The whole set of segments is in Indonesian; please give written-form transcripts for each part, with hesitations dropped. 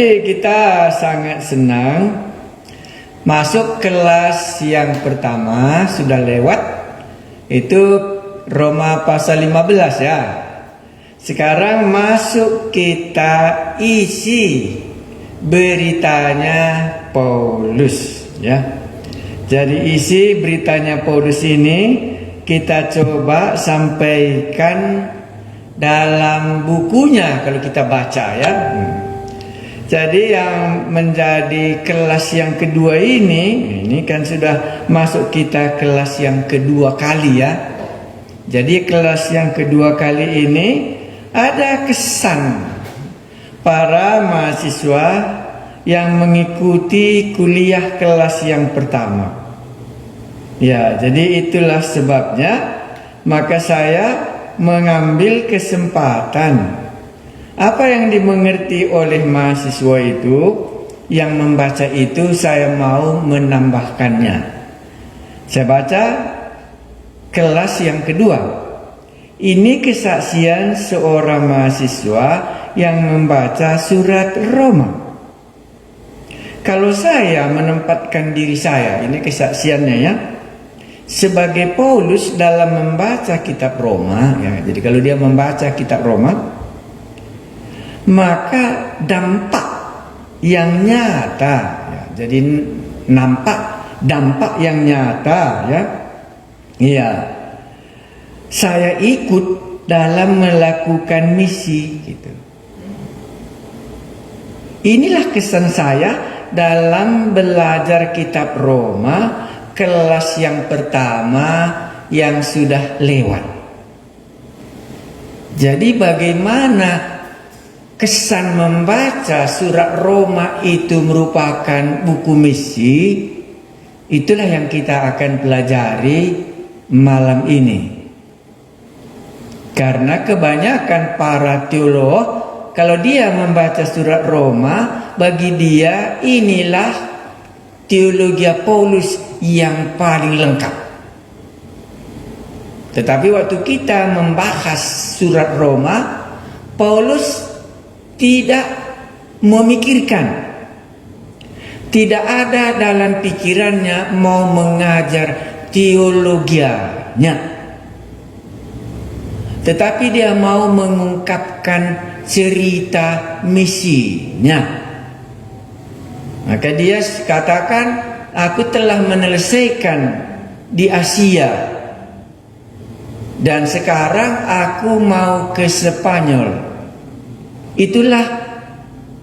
Jadi kita sangat senang masuk kelas yang pertama sudah lewat, itu Roma pasal 15 ya. Sekarang masuk kita isi beritanya Paulus ya. Jadi isi beritanya Paulus ini kita coba sampaikan dalam bukunya kalau kita baca ya. Jadi yang menjadi kelas yang kedua ini kan sudah masuk kita kelas yang kedua kali ya. Jadi kelas yang kedua kali ini ada kesan para mahasiswa yang mengikuti kuliah kelas yang pertama. Ya, jadi itulah sebabnya maka saya mengambil kesempatan apa yang dimengerti oleh mahasiswa itu, yang membaca itu saya mau menambahkannya. Saya baca kelas yang kedua. Ini kesaksian seorang mahasiswa yang membaca surat Roma. Kalau saya menempatkan diri saya, ini kesaksiannya ya, sebagai Paulus dalam membaca kitab Roma ya. Jadi kalau dia membaca kitab Roma, maka dampak yang nyata ya, jadi nampak dampak yang nyata ya. Iya, saya ikut dalam melakukan misi gitu. Inilah kesan saya dalam belajar kitab Roma kelas yang pertama yang sudah lewat. Jadi bagaimana kesan membaca surat Roma itu merupakan buku misi, itulah yang kita akan pelajari malam ini. Karena kebanyakan para teolog, kalau dia membaca surat Roma, bagi dia inilah teologi Paulus yang paling lengkap. Tetapi waktu kita membahas surat Roma, Paulus tidak memikirkan, tidak ada dalam pikirannya mau mengajar teologianya, tetapi dia mau mengungkapkan cerita misinya. Maka dia katakan, aku telah menyelesaikan di Asia dan sekarang aku mau ke Spanyol. Itulah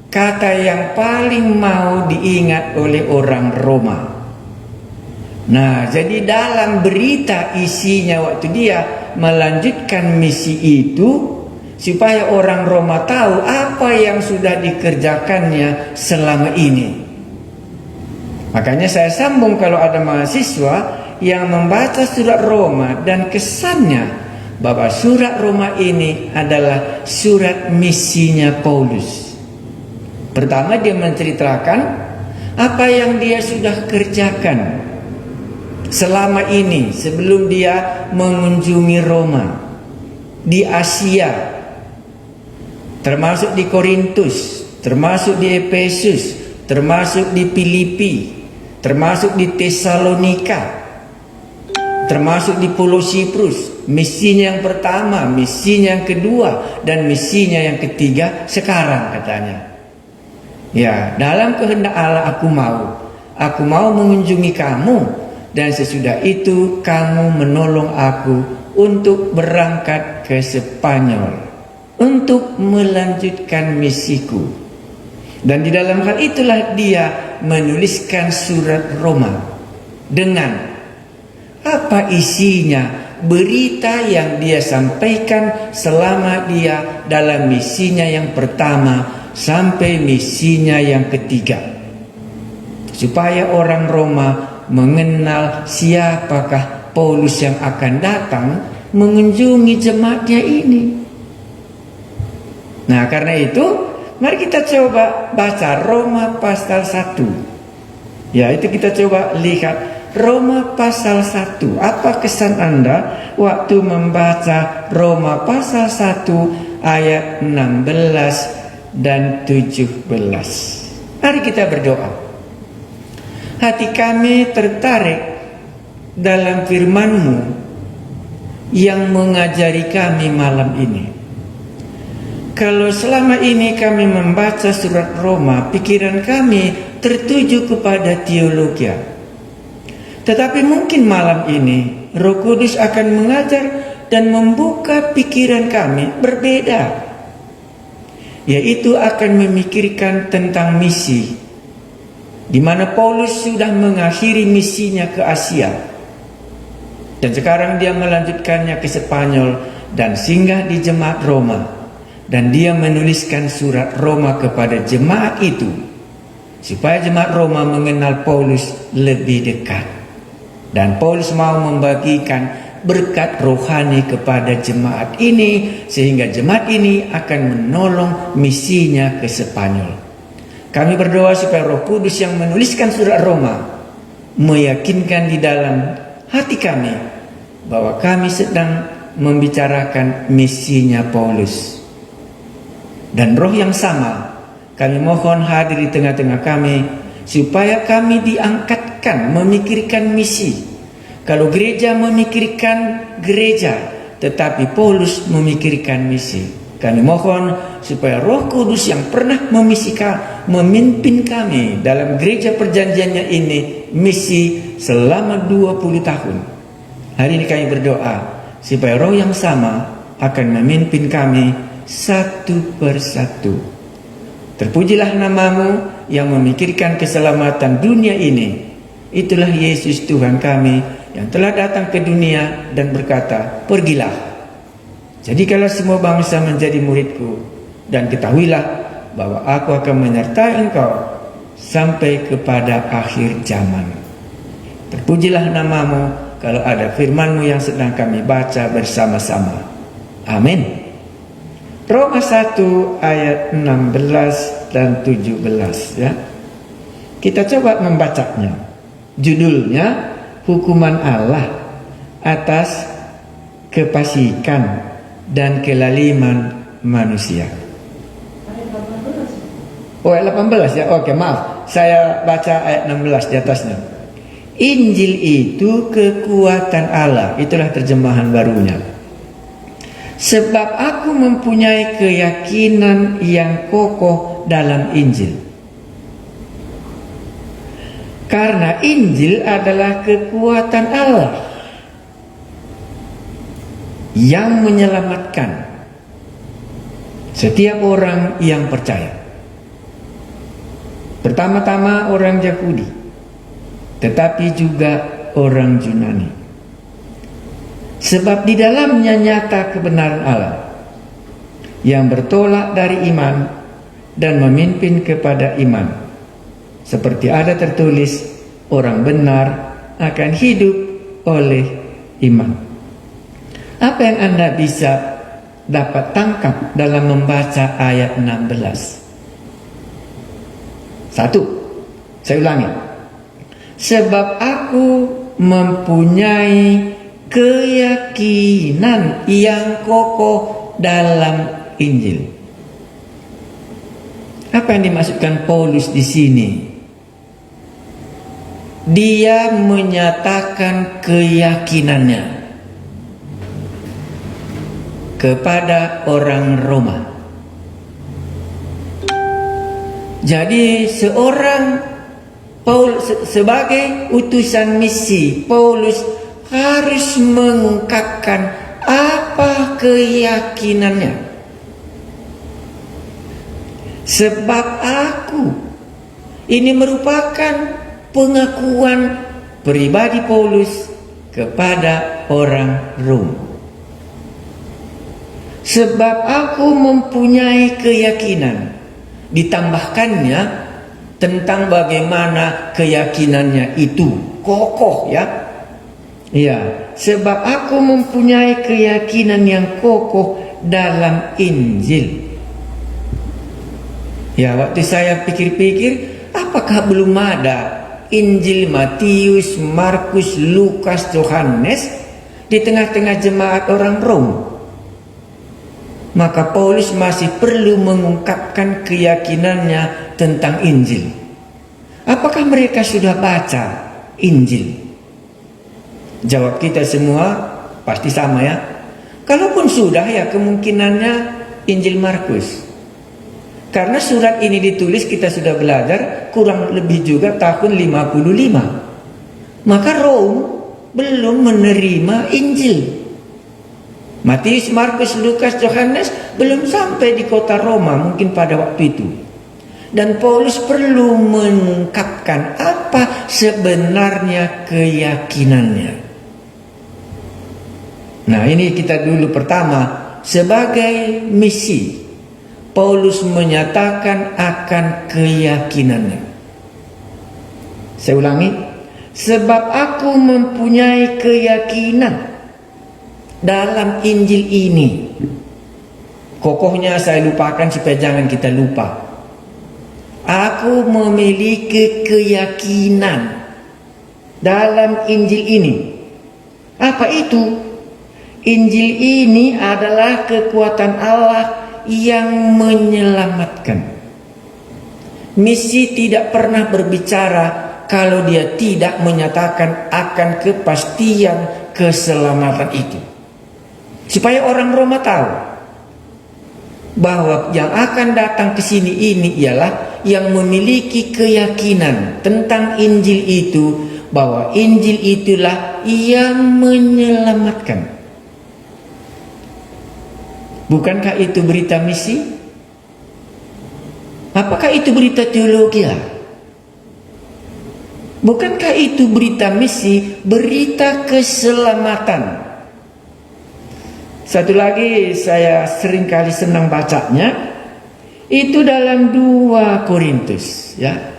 kata yang paling mau diingat oleh orang Roma. Nah, jadi dalam berita isinya waktu dia melanjutkan misi itu, supaya orang Roma tahu apa yang sudah dikerjakannya selama ini. Makanya saya sambung kalau ada mahasiswa yang membaca surat Roma dan kesannya bahwa surat Roma ini adalah surat misinya Paulus. Pertama dia menceritakan apa yang dia sudah kerjakan selama ini sebelum dia mengunjungi Roma di Asia, termasuk di Korintus, termasuk di Efesus, termasuk di Filipi, termasuk di Tesalonika, termasuk di Pulau Siprus. Misinya yang pertama, misinya yang kedua, dan misinya yang ketiga sekarang katanya. Ya, dalam kehendak Allah aku mau mengunjungi kamu, dan sesudah itu kamu menolong aku untuk berangkat ke Spanyol untuk melanjutkan misiku. Dan di dalam hal itulah dia menuliskan surat Roma dengan apa isinya, berita yang dia sampaikan selama dia dalam misinya yang pertama sampai misinya yang ketiga, supaya orang Roma mengenal siapakah Paulus yang akan datang mengunjungi jemaatnya ini. Nah, karena itu mari kita coba baca Roma pasal 1. Ya, itu kita coba lihat Roma pasal 1. Apa kesan Anda waktu membaca Roma pasal 1 ayat 16 dan 17. Mari kita berdoa. Hati kami tertarik dalam firman-Mu yang mengajari kami malam ini. Kalau selama ini kami membaca surat Roma, pikiran kami tertuju kepada teologi. Tetapi mungkin malam ini Roh Kudus akan mengajar dan membuka pikiran kami berbeda, yaitu akan memikirkan tentang misi, di mana Paulus sudah mengakhiri misinya ke Asia dan sekarang dia melanjutkannya ke Spanyol dan singgah di jemaat Roma. Dan dia menuliskan surat Roma kepada jemaat itu supaya jemaat Roma mengenal Paulus lebih dekat. Dan Paulus mau membagikan berkat rohani kepada jemaat ini, sehingga jemaat ini akan menolong misinya ke Spanyol. Kami berdoa supaya Roh Kudus yang menuliskan surat Roma meyakinkan di dalam hati kami bahwa kami sedang membicarakan misinya Paulus. Dan roh yang sama kami mohon hadir di tengah-tengah kami, supaya kami diangkatkan memikirkan misi. Kalau gereja memikirkan gereja, tetapi Paulus memikirkan misi. Kami mohon supaya Roh Kudus yang pernah memimpin kami dalam gereja perjanjiannya ini misi selama 20 tahun. Hari ini kami berdoa supaya roh yang sama akan memimpin kami satu persatu. Terpujilah nama-Mu yang memikirkan keselamatan dunia ini. Itulah Yesus Tuhan kami yang telah datang ke dunia dan berkata, pergilah, jadikanlah semua bangsa menjadi muridku, dan ketahuilah bahwa aku akan menyertai engkau sampai kepada akhir zaman. Terpujilah nama-Mu kalau ada firman-Mu yang sedang kami baca bersama-sama. Amin. Roma 1 ayat 16 dan 17 ya. Kita coba membacanya. Judulnya hukuman Allah atas kefasikan dan kelaliman manusia. Oh, ayat 18 ya. Oke, maaf. Saya baca ayat 16 di atasnya. Injil itu kekuatan Allah. Itulah terjemahan barunya. Sebab aku mempunyai keyakinan yang kokoh dalam Injil. Karena Injil adalah kekuatan Allah yang menyelamatkan setiap orang yang percaya. Pertama-tama orang Yahudi, tetapi juga orang Yunani. Sebab di dalamnya nyata kebenaran Allah yang bertolak dari iman dan memimpin kepada iman. Seperti ada tertulis, orang benar akan hidup oleh iman. Apa yang Anda bisa dapat tangkap dalam membaca ayat 16? Satu, saya ulangi. Sebab aku mempunyai keyakinan yang kokoh dalam Injil. Apa yang dimaksudkan Paulus di sini? Dia menyatakan keyakinannya kepada orang Roma. Jadi seorang Paulus sebagai utusan misi, Paulus harus mengungkapkan apa keyakinannya. Sebab aku, ini merupakan pengakuan pribadi Paulus kepada orang Rom. Sebab aku mempunyai keyakinan. Ditambahkannya tentang bagaimana keyakinannya itu kokoh ya. Ya, sebab aku mempunyai keyakinan yang kokoh dalam Injil. Ya, waktu saya pikir-pikir, apakah belum ada Injil Matius, Markus, Lukas, Yohanes di tengah-tengah jemaat orang Rom? maka Paulus masih perlu mengungkapkan keyakinannya tentang Injil. Apakah mereka sudah baca Injil? Jawab kita semua pasti sama ya. Kalaupun sudah, ya kemungkinannya Injil Markus. Karena surat ini ditulis, kita sudah belajar, kurang lebih juga tahun 55. Maka Rome belum menerima Injil. Matius, Markus, Lukas, Yohanes belum sampai di kota Roma mungkin pada waktu itu. Dan Paulus perlu mengungkapkan apa sebenarnya keyakinannya. Nah, ini kita dulu pertama, sebagai misi, Paulus menyatakan akan keyakinannya. Saya ulangi, sebab aku mempunyai keyakinan dalam Injil ini. Kokohnya saya lupakan supaya jangan kita lupa. Aku memiliki keyakinan dalam Injil ini. Apa itu? Injil ini adalah kekuatan Allah yang menyelamatkan. Misi tidak pernah berbicara kalau dia tidak menyatakan akan kepastian keselamatan itu. Supaya orang Roma tahu bahwa yang akan datang ke sini ini ialah yang memiliki keyakinan tentang Injil itu, bahwa Injil itulah yang menyelamatkan. Bukankah itu berita misi? Apakah itu berita teologi? Bukankah itu berita misi, berita keselamatan? Satu lagi saya seringkali senang bacanya, itu dalam 2 Korintus ya.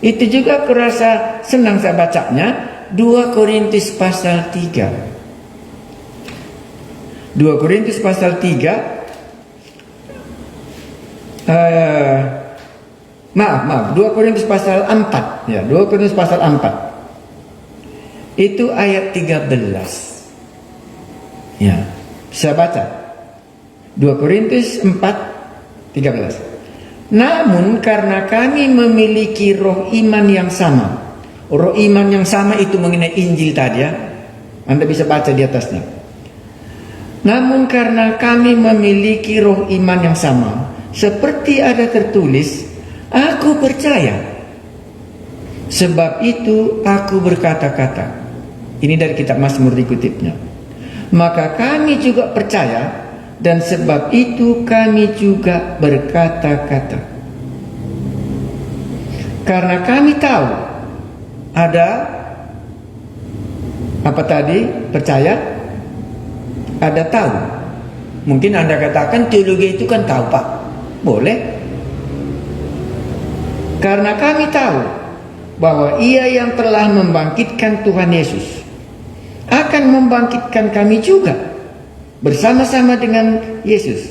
Itu juga kurasa senang saya bacanya, 2 Korintus pasal 3. 2 Korintus pasal 3 2 Korintus pasal 4 ya, 2 Korintus pasal 4 itu ayat 13 ya, saya baca 2 Korintus 4:13. Namun karena kami memiliki roh iman yang sama. Roh iman yang sama itu mengenai Injil tadi ya, Anda bisa baca di atasnya. Namun karena kami memiliki roh iman yang sama, seperti ada tertulis, aku percaya, sebab itu aku berkata-kata. Ini dari kitab Mazmur dikutipnya. Maka kami juga percaya, dan sebab itu kami juga berkata-kata. Karena kami tahu ada apa tadi? Percaya, ada tahu. Mungkin Anda katakan teologi itu kan tahu Pak. Boleh. Karena kami tahu bahwa Ia yang telah membangkitkan Tuhan Yesus akan membangkitkan kami juga bersama-sama dengan Yesus.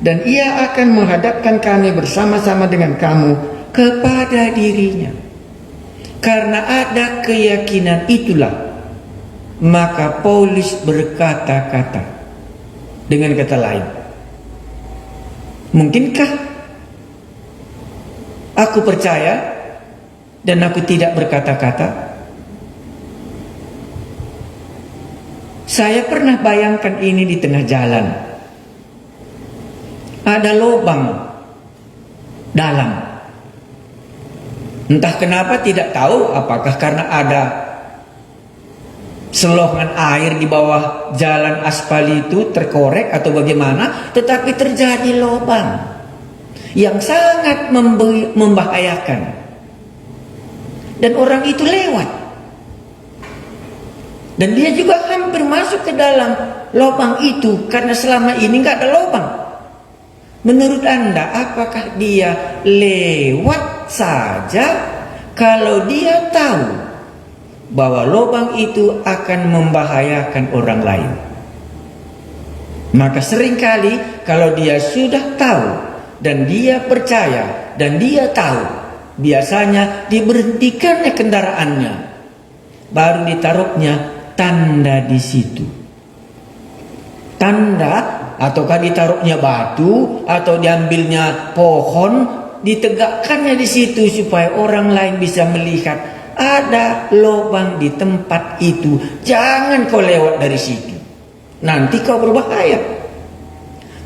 Dan Ia akan menghadapkan kami bersama-sama dengan kamu kepada dirinya. Karena ada keyakinan itulah, maka Paulus berkata-kata. Dengan kata lain, mungkinkah aku percaya dan aku tidak berkata-kata? Saya pernah bayangkan ini di tengah jalan. Ada lubang dalam. Entah kenapa, tidak tahu apakah karena ada selongan air di bawah jalan aspal itu terkorek atau bagaimana, tetapi terjadi lubang yang sangat membahayakan, dan orang itu lewat, dan dia juga hampir masuk ke dalam lubang itu karena selama ini nggak ada lubang. Menurut Anda, apakah dia lewat saja kalau dia tahu bahwa lubang itu akan membahayakan orang lain? Maka seringkali kalau dia sudah tahu dan dia percaya dan dia tahu, biasanya diberhentikannya kendaraannya, baru ditaruhnya tanda di situ. Tanda ataukah ditaruhnya batu, atau diambilnya pohon, ditegakkannya di situ supaya orang lain bisa melihat ada lubang di tempat itu. Jangan kau lewat dari situ, nanti kau berbahaya.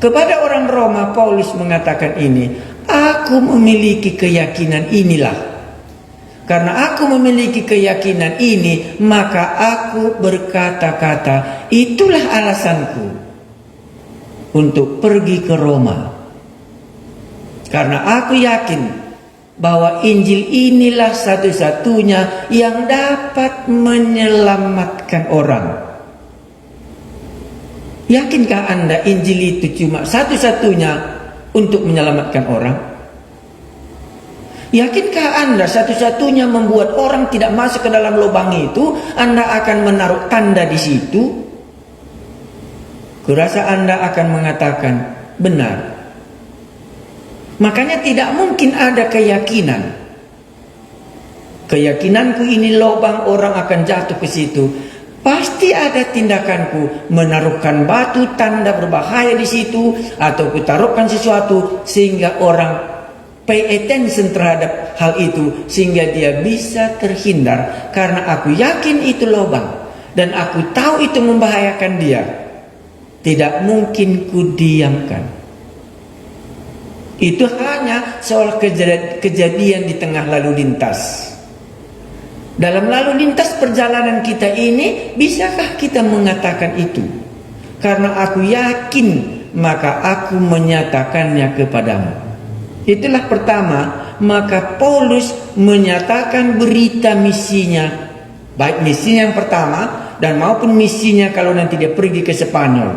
Kepada orang Roma, Paulus mengatakan ini, aku memiliki keyakinan inilah. Karena aku memiliki keyakinan ini, maka aku berkata-kata, itulah alasanku untuk pergi ke Roma. Karena aku yakin bahwa Injil inilah satu-satunya yang dapat menyelamatkan orang. Yakinkah Anda Injil itu cuma satu-satunya untuk menyelamatkan orang? Yakinkah Anda satu-satunya membuat orang tidak masuk ke dalam lubang itu? Anda akan menaruh tanda di situ? Kurasa Anda akan mengatakan benar. Makanya tidak mungkin ada keyakinan. Keyakinanku ini lubang, orang akan jatuh ke situ. Pasti ada tindakanku, menaruhkan batu tanda berbahaya di situ, atau kutaruhkan sesuatu sehingga orang pay attention terhadap hal itu, sehingga dia bisa terhindar. Karena aku yakin itu lubang dan aku tahu itu membahayakan dia, tidak mungkin ku diamkan. Itu hanya soal kejadian di tengah lalu lintas. Dalam lalu lintas perjalanan kita ini, bisakah kita mengatakan itu? Karena aku yakin, maka aku menyatakannya kepadamu. Itulah pertama, maka Paulus menyatakan berita misinya, baik misinya yang pertama dan maupun misinya kalau nanti dia pergi ke Spanyol.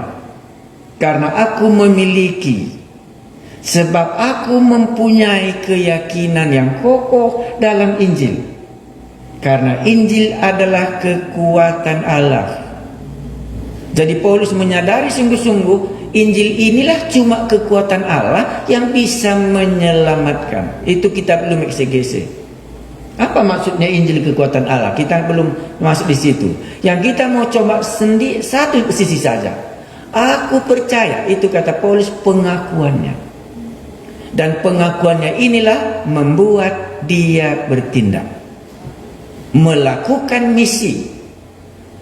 Karena aku memiliki, sebab aku mempunyai keyakinan yang kokoh dalam Injil. Karena Injil adalah kekuatan Allah. Jadi Paulus menyadari sungguh-sungguh Injil inilah cuma kekuatan Allah yang bisa menyelamatkan. Itu kita belum eksegese. Apa maksudnya Injil kekuatan Allah? Kita belum masuk di situ. Yang kita mau coba satu sisi saja. Aku percaya, itu kata Paulus, pengakuannya. Dan pengakuannya inilah membuat dia bertindak, melakukan misi.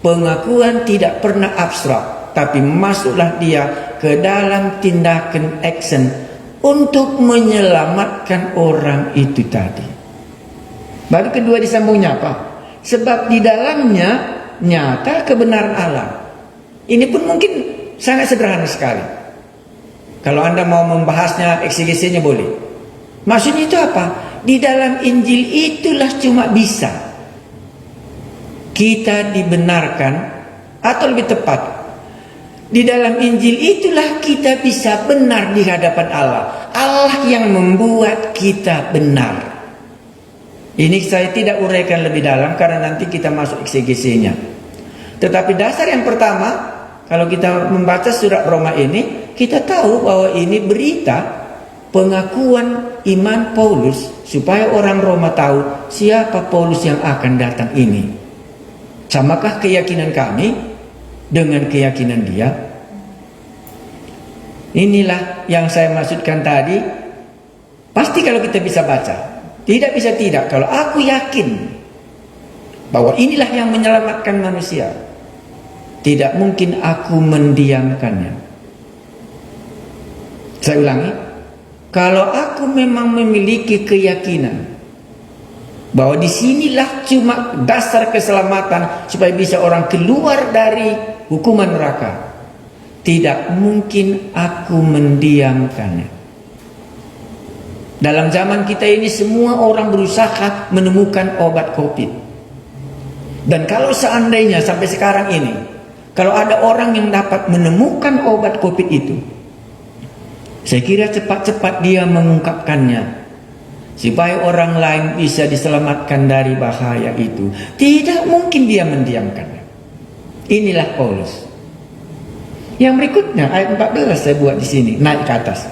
Pengakuan tidak pernah abstrak, tapi masuklah dia ke dalam tindakan action untuk menyelamatkan orang itu tadi. Baru kedua disambungnya apa? Sebab di dalamnya nyata kebenaran Allah. Ini pun mungkin sangat sederhana sekali. Kalau Anda mau membahasnya, eksegesinya boleh. Maksudnya itu apa? Di dalam Injil itulah cuma bisa kita dibenarkan, atau lebih tepat, di dalam Injil itulah kita bisa benar di hadapan Allah. Allah yang membuat kita benar. Ini saya tidak uraikan lebih dalam karena nanti kita masuk eksegesinya. Tetapi dasar yang pertama, kalau kita membaca surat Roma ini, kita tahu bahwa ini berita pengakuan iman Paulus supaya orang Roma tahu siapa Paulus yang akan datang ini. Samakah keyakinan kami dengan keyakinan dia? Inilah yang saya maksudkan tadi. Pasti kalau kita bisa baca, tidak bisa tidak. Kalau aku yakin bahwa inilah yang menyelamatkan manusia, tidak mungkin aku mendiamkannya. Saya ulangi, kalau aku memang memiliki keyakinan bahwa disinilah cuma dasar keselamatan supaya bisa orang keluar dari hukuman neraka, tidak mungkin aku mendiamkannya. Dalam zaman kita ini semua orang berusaha menemukan obat COVID. Dan kalau seandainya sampai sekarang ini, kalau ada orang yang dapat menemukan obat COVID itu, saya kira cepat-cepat dia mengungkapkannya supaya orang lain bisa diselamatkan dari bahaya itu. Tidak mungkin dia mendiamkannya. Inilah Paulus. Yang berikutnya ayat 14 saya buat di sini, naik ke atas.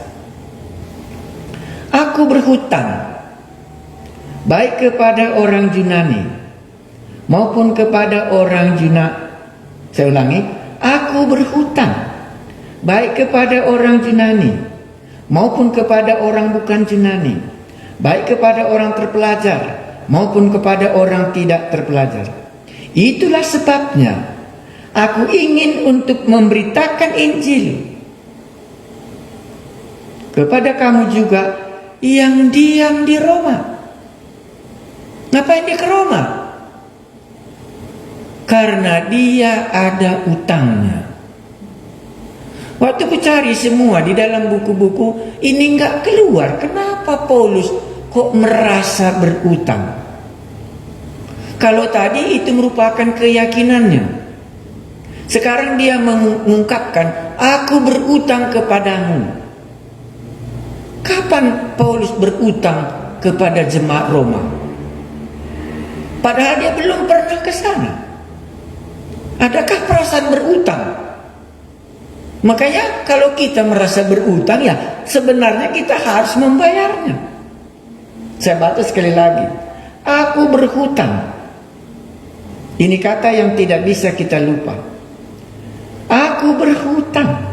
Aku berhutang baik kepada orang Yunani maupun kepada orang Saya ulangi, aku berhutang baik kepada orang Yunani maupun kepada orang bukan Yunani, baik kepada orang terpelajar maupun kepada orang tidak terpelajar. Itulah sebabnya aku ingin untuk memberitakan Injil kepada kamu juga yang diam di Roma. Ngapain dia ke Roma? Karena dia ada utangnya. Waktu ku cari semua di dalam buku-buku, ini nggak keluar. Kenapa Paulus kok merasa berutang? Kalau tadi itu merupakan keyakinannya, sekarang dia mengungkapkan, aku berutang kepadamu. Kapan Paulus berutang kepada jemaat Roma? Padahal dia belum pernah ke sana. Adakah perasaan berutang? Makanya kalau kita merasa berutang, ya sebenarnya kita harus membayarnya. Saya baca sekali lagi, aku berhutang. Ini kata yang tidak bisa kita lupa. Aku berhutang.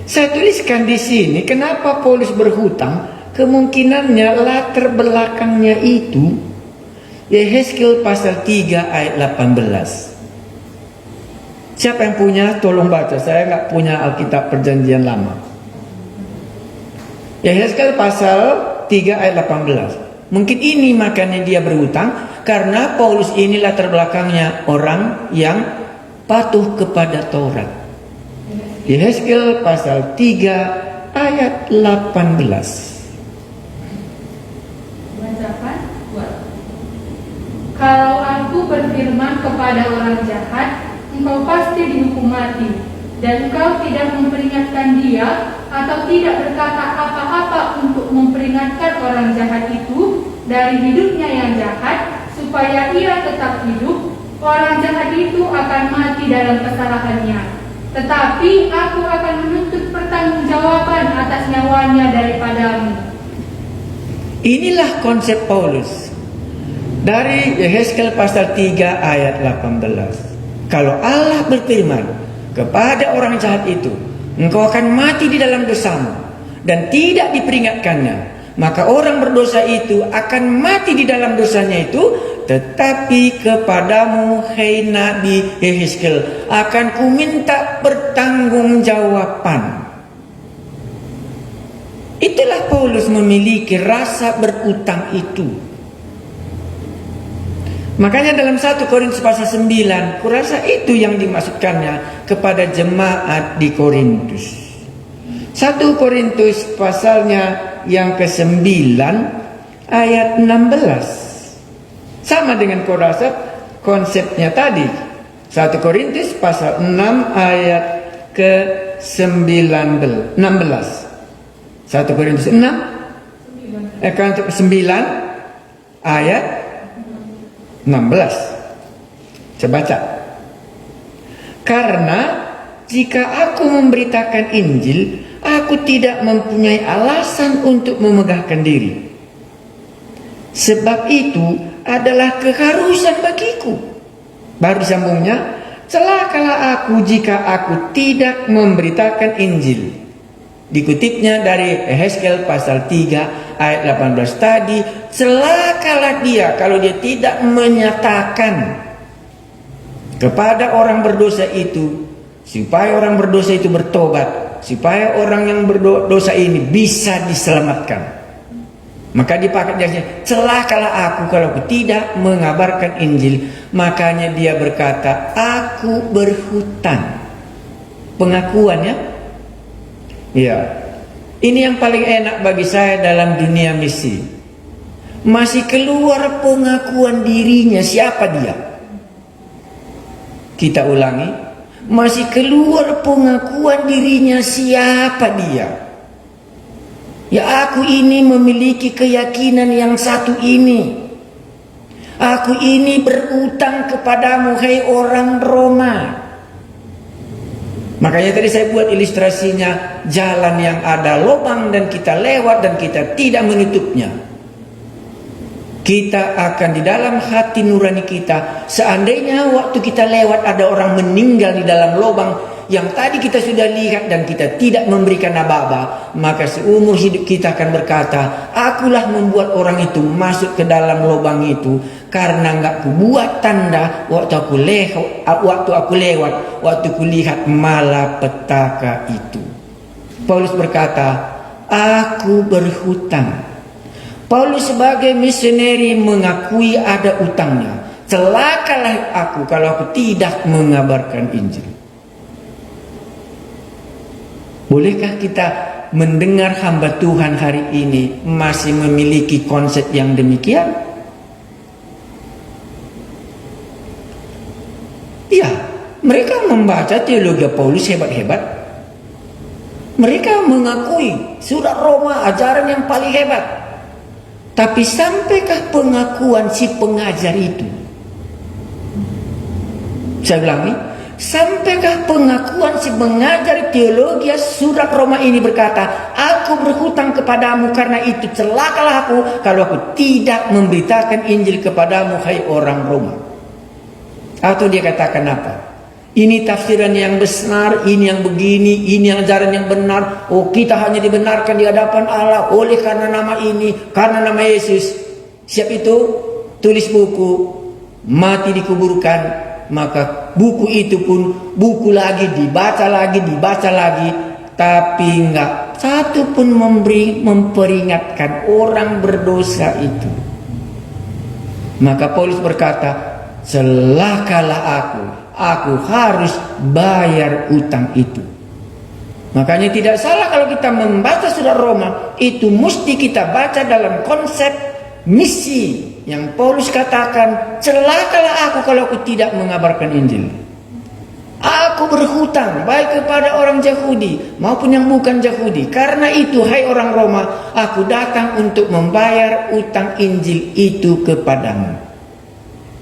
Saya tuliskan di sini kenapa Paulus berhutang. Kemungkinannya latar belakangnya itu Yehezkiel pasal 3 ayat 18. Siapa yang punya? Tolong baca. Saya nggak punya Alkitab Perjanjian Lama. Yehezkiel pasal 3 ayat 18. Mungkin ini makanya dia berhutang, karena Paulus ini latar belakangnya orang yang patuh kepada Taurat. Yehezkiel pasal 3 ayat 18. Kalau aku berfirman kepada orang jahat, engkau pasti dihukum mati, dan engkau tidak memperingatkan dia atau tidak berkata apa-apa untuk memperingatkan orang jahat itu dari hidupnya yang jahat, supaya ia tetap hidup, orang jahat itu akan mati dalam kesalahannya. Tetapi aku akan menuntut pertanggungjawaban atas nyawanya daripadamu. Inilah konsep Paulus dari Yehezkiel pasal 3 ayat 18. Kalau Allah berfirman kepada orang jahat itu, engkau akan mati di dalam dosamu, dan tidak diperingatkannya, maka orang berdosa itu akan mati di dalam dosanya itu. Tetapi kepadamu, hai Nabi Yehezkiel, akan kuminta pertanggungjawaban. Itulah Paulus memiliki rasa berutang itu. Makanya dalam 1 Korintus pasal 9, kurasa itu yang dimaksudkannya kepada jemaat di Korintus. 1 Korintus pasalnya yang ke-9 ayat 16. Sama dengan kurasa konsepnya tadi. 1 Korintus pasal 6 ayat ke-16. 1 Korintus 6 9 ayat 16. Saya baca. Karena jika aku memberitakan Injil, aku tidak mempunyai alasan untuk memegahkan diri. Sebab itu adalah keharusan bagiku. Baru disambungnya, celakalah aku jika aku tidak memberitakan Injil. Dikutipnya dari Yehezkiel pasal 3 ayat 18 tadi, celakalah dia kalau dia tidak menyatakan kepada orang berdosa itu, supaya orang berdosa itu bertobat, supaya orang yang berdosa ini bisa diselamatkan. Maka dipakai jasnya, celakalah aku kalau aku tidak mengabarkan Injil. Makanya dia berkata, aku berhutang. Pengakuannya, ya, ini yang paling enak bagi saya dalam dunia misi. Masih keluar pengakuan dirinya, siapa dia? Kita ulangi, masih keluar pengakuan dirinya, siapa dia? Ya, aku ini memiliki keyakinan yang satu ini. Aku ini berutang kepadamu, hai orang Roma. Makanya tadi saya buat ilustrasinya, jalan yang ada lubang dan kita lewat dan kita tidak menutupnya. Kita akan di dalam hati nurani kita, seandainya waktu kita lewat ada orang meninggal di dalam lubang, yang tadi kita sudah lihat dan kita tidak memberikan apa-apa, maka seumur hidup kita akan berkata, akulah membuat orang itu masuk ke dalam lubang itu karena nggak kubuat tanda waktu aku lewat, waktu kulihat malapetaka itu. Paulus berkata, aku berhutang. Paulus sebagai misioneri mengakui ada utangnya. Celakalah aku kalau aku tidak mengabarkan Injil. Bolehkah kita mendengar hamba Tuhan hari ini masih memiliki konsep yang demikian? Ya, mereka membaca teologi Paulus hebat-hebat. Mereka mengakui surat Roma ajaran yang paling hebat. Tapi sampaikah pengakuan si pengajar itu? Saya ulangi, sampaikah pengakuan si pengajar teologi surat Roma ini berkata, aku berhutang kepadamu karena itu celakalah aku kalau aku tidak memberitakan Injil kepadamu, hai orang Roma. Atau dia katakan apa? Ini tafsiran yang benar, ini yang begini, ini yang ajaran yang benar. Oh, kita hanya dibenarkan di hadapan Allah oleh karena nama ini, karena nama Yesus. Siap itu, tulis buku, mati dikuburkan, maka buku itu pun buku lagi, dibaca lagi, tapi enggak satu pun memperingatkan orang berdosa itu. Maka Paulus berkata, celakalah aku harus bayar utang itu. Makanya tidak salah kalau kita membaca surat Roma, itu mesti kita baca dalam konsep misi yang Paulus katakan, celakalah aku kalau aku tidak mengabarkan Injil. Aku berhutang baik kepada orang Yahudi maupun yang bukan Yahudi. Karena itu, hai orang Roma, aku datang untuk membayar utang Injil itu kepadamu.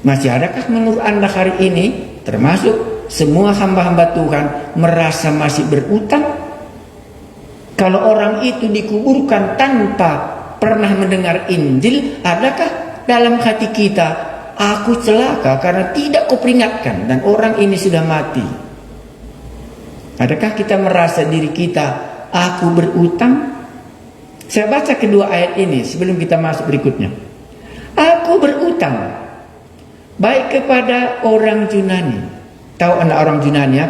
Masih adakah menurut Anda hari ini, termasuk semua hamba-hamba Tuhan, merasa masih berutang? Kalau orang itu dikuburkan tanpa pernah mendengar Injil, adakah dalam hati kita, aku celaka karena tidak kuperingatkan dan orang ini sudah mati? Adakah kita merasa diri kita, aku berutang? Saya baca kedua ayat ini sebelum kita masuk berikutnya. Aku berutang baik kepada orang Yunani. Tahu anak orang Yunani ya,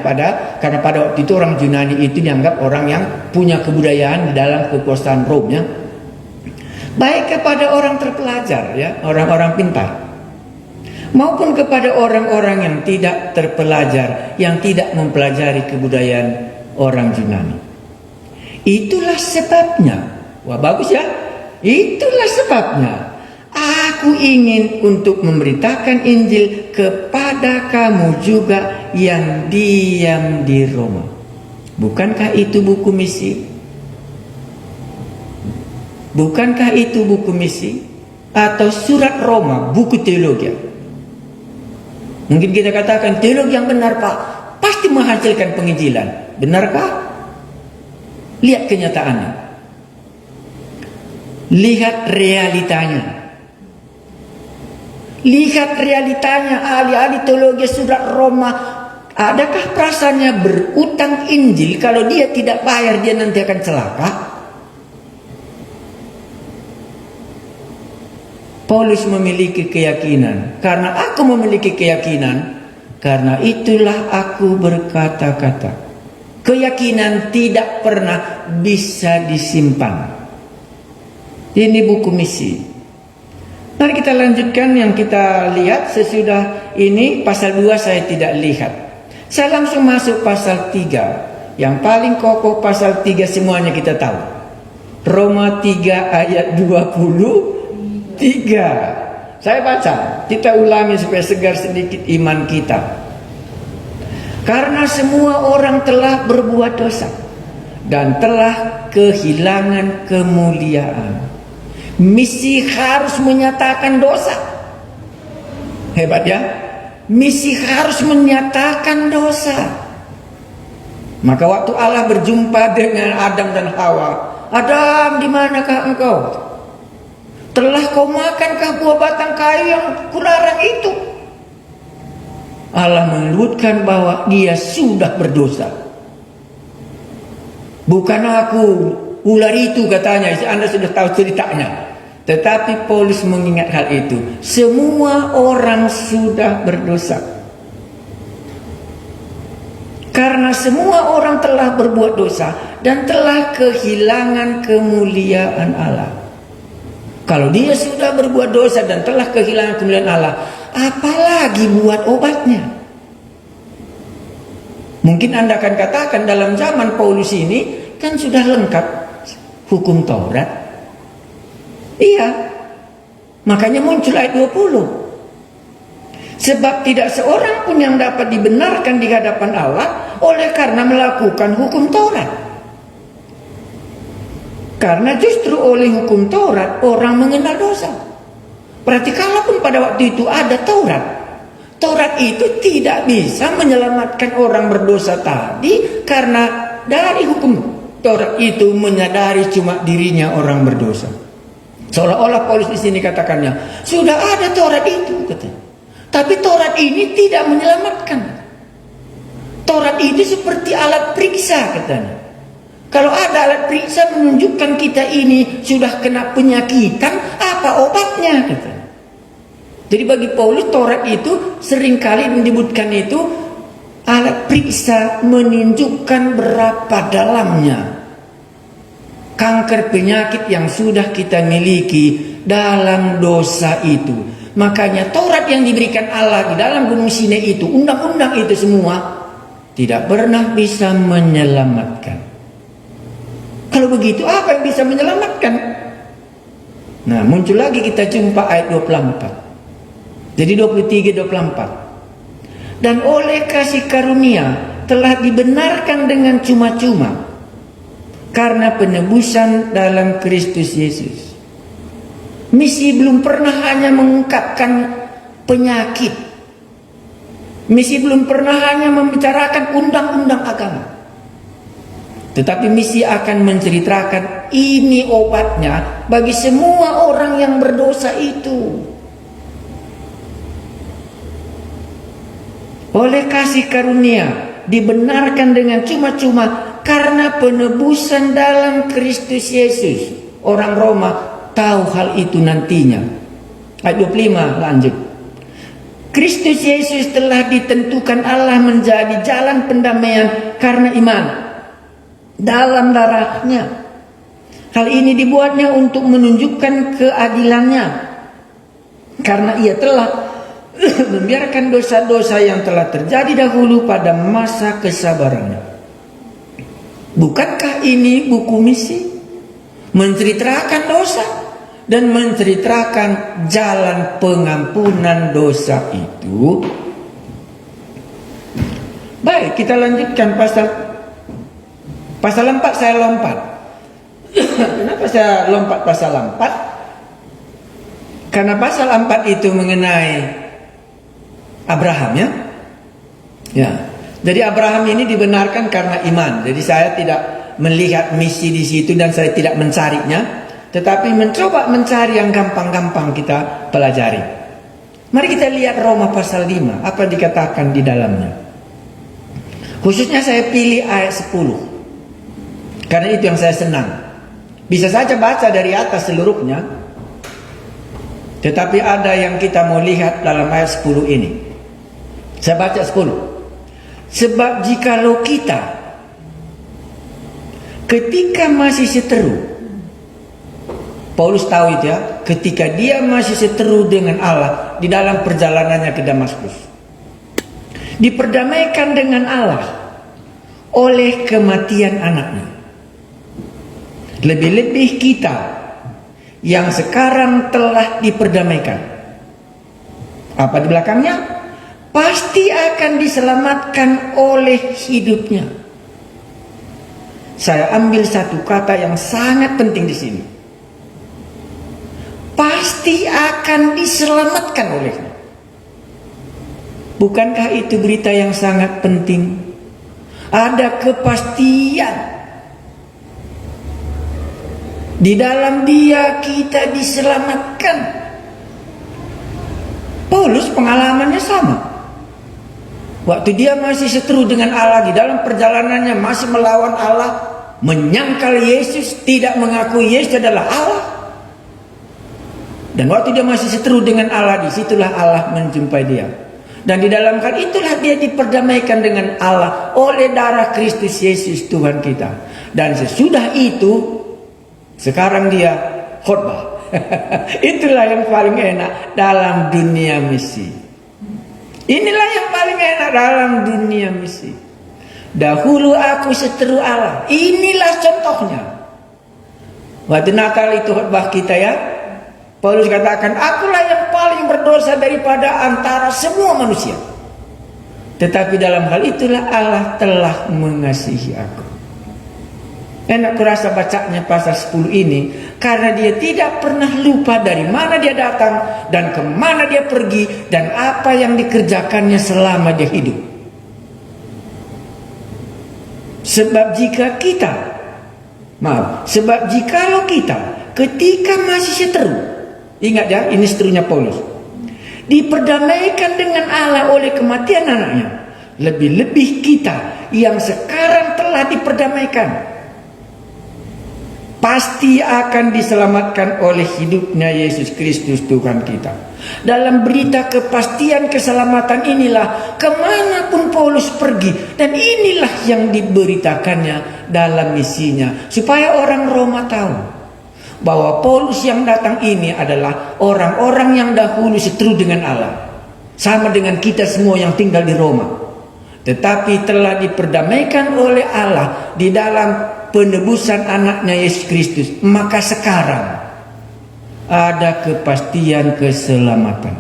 karena pada waktu itu orang Yunani itu dianggap orang yang punya kebudayaan di dalam kekuasaan Rom ya. Baik kepada orang terpelajar ya, orang-orang pintar, maupun kepada orang-orang yang tidak terpelajar, yang tidak mempelajari kebudayaan orang Yunani. Itulah sebabnya. Wah, bagus ya. Itulah sebabnya aku ingin untuk memberitakan Injil kepada kamu juga yang diam di Roma. Bukankah itu buku misi? Bukankah itu buku misi? Atau surat Roma, buku teologi? Mungkin kita katakan teologi yang benar, Pak, pasti menghasilkan penginjilan. Benarkah? Lihat kenyataannya. Lihat realitanya. Lihat realitanya, ahli-ahli teologi surat Roma. Adakah perasaannya berutang Injil? Kalau dia tidak bayar, dia nanti akan celaka. Paulus memiliki keyakinan. Karena aku memiliki keyakinan, karena itulah aku berkata-kata. Keyakinan tidak pernah bisa disimpan. Ini buku misi. Mari kita lanjutkan yang kita lihat sesudah ini. Pasal 2 saya tidak lihat. Saya langsung masuk pasal 3. Yang paling kokoh pasal 3 semuanya kita tahu. Roma 3 ayat 23. Saya baca, kita ulangi supaya segar sedikit iman kita. Karena semua orang telah berbuat dosa dan telah kehilangan kemuliaan. Misi harus menyatakan dosa. Hebat ya. Misi harus menyatakan dosa. Maka waktu Allah berjumpa dengan Adam dan Hawa, Adam, di manakah engkau? Telah kau makankah buah batang kayu yang kularang itu? Allah menyebutkan bahwa dia sudah berdosa. Bukan aku, ular itu katanya. Anda sudah tahu ceritanya. Tetapi Paulus mengingat hal itu. Semua orang sudah berdosa. Karena semua orang telah berbuat dosa dan telah kehilangan kemuliaan Allah. Kalau dia sudah berbuat dosa dan telah kehilangan kemuliaan Allah, apalagi buat obatnya? Mungkin Anda akan katakan dalam zaman Paulus ini kan sudah lengkap hukum Taurat. Iya, makanya muncul ayat 20. Sebab tidak seorang pun yang dapat dibenarkan di hadapan Allah oleh karena melakukan hukum Taurat. Karena justru oleh hukum Taurat orang mengenal dosa. Berarti kalaupun pada waktu itu ada Taurat, Taurat itu tidak bisa menyelamatkan orang berdosa tadi, karena dari hukum Taurat itu menyadari cuma dirinya orang berdosa. Seolah-olah Paulus di sini katakannya, sudah ada Taurat itu, katanya. Tapi Taurat ini tidak menyelamatkan. Taurat itu seperti alat periksa, katanya. Kalau ada alat periksa menunjukkan kita ini sudah kena penyakitan, apa obatnya, katanya. Jadi bagi Paulus Taurat itu seringkali menyebutkan itu alat periksa menunjukkan berapa dalamnya kanker penyakit yang sudah kita miliki dalam dosa itu. Makanya Taurat yang diberikan Allah di dalam Gunung Sinai itu, undang-undang itu semua tidak pernah bisa menyelamatkan. Kalau begitu apa yang bisa menyelamatkan? Nah, muncul lagi kita jumpa ayat 24. Jadi 23-24. Dan oleh kasih karunia telah dibenarkan dengan cuma-cuma karena penebusan dalam Kristus Yesus. Misi belum pernah hanya mengungkapkan penyakit. Misi belum pernah hanya membicarakan undang-undang agama. Tetapi misi akan menceritakan ini obatnya bagi semua orang yang berdosa itu. Oleh kasih karunia dibenarkan dengan cuma-cuma karena penebusan dalam Kristus Yesus. Orang Roma tahu hal itu nantinya. Ayat 25 lanjut. Kristus Yesus telah ditentukan Allah menjadi jalan pendamaian karena iman dalam darahnya. Hal ini dibuatnya untuk menunjukkan keadilannya, karena ia telah membiarkan dosa-dosa yang telah terjadi dahulu pada masa kesabarannya. Bukankah ini buku misi? Menceritakan dosa dan menceritakan jalan pengampunan dosa itu. Baik, kita lanjutkan pasal 4. Saya lompat. Kenapa saya lompat pasal 4? Karena pasal 4 itu mengenai Abraham, ya. Ya. Jadi Abraham ini dibenarkan karena iman. Jadi saya tidak melihat misi di situ dan saya tidak mencarinya, tetapi mencoba mencari yang gampang-gampang kita pelajari. Mari kita lihat Roma pasal 5, apa dikatakan di dalamnya. Khususnya saya pilih ayat 10. Karena itu yang saya senang. Bisa saja baca dari atas seluruhnya, tetapi ada yang kita mau lihat dalam ayat 10 ini. Saya baca 10. Sebab jikalau kita ketika masih seteru, Paulus tahu itu, ya, ketika dia masih seteru dengan Allah di dalam perjalanannya ke Damaskus, diperdamaikan dengan Allah oleh kematian anaknya. Lebih-lebih kita yang sekarang telah diperdamaikan, apa di belakangnya? Pasti akan diselamatkan oleh hidupnya. Saya ambil satu kata yang sangat penting di sini. Pasti akan diselamatkan olehnya. Bukankah itu berita yang sangat penting? Ada kepastian. Di dalam Dia kita diselamatkan. Paulus pengalamannya sama. Waktu dia masih seteru dengan Allah, di dalam perjalanannya masih melawan Allah, menyangkal Yesus, tidak mengakui Yesus adalah Allah. Dan waktu dia masih seteru dengan Allah, disitulah Allah menjumpai dia. Dan di dalam hal itulah dia diperdamaikan dengan Allah oleh darah Kristus Yesus Tuhan kita. Dan sesudah itu, sekarang dia khotbah. Itulah yang paling enak dalam dunia misi. Inilah yang paling enak dalam dunia misi. Dahulu aku seteru Allah. Inilah contohnya. Waktu Natal itu khotbah kita ya, Paulus katakan, akulah yang paling berdosa daripada antara semua manusia. Tetapi dalam hal itulah Allah telah mengasihi aku. Enak kurasa bacanya pasal 10 ini, karena dia tidak pernah lupa dari mana dia datang dan kemana dia pergi dan apa yang dikerjakannya selama dia hidup. Sebab jikalau kita ketika masih seteru, ingat ya, ini seterunya Paulus, diperdamaikan dengan Allah oleh kematian anaknya, lebih-lebih kita yang sekarang telah diperdamaikan pasti akan diselamatkan oleh hidupnya Yesus Kristus Tuhan kita. Dalam berita kepastian keselamatan inilah kemanapun Paulus pergi, dan inilah yang diberitakannya dalam misinya, supaya orang Roma tahu bahwa Paulus yang datang ini adalah orang-orang yang dahulu seteru dengan Allah, sama dengan kita semua yang tinggal di Roma, tetapi telah diperdamaikan oleh Allah di dalam penebusan anaknya Yesus Kristus. Maka sekarang ada kepastian keselamatan.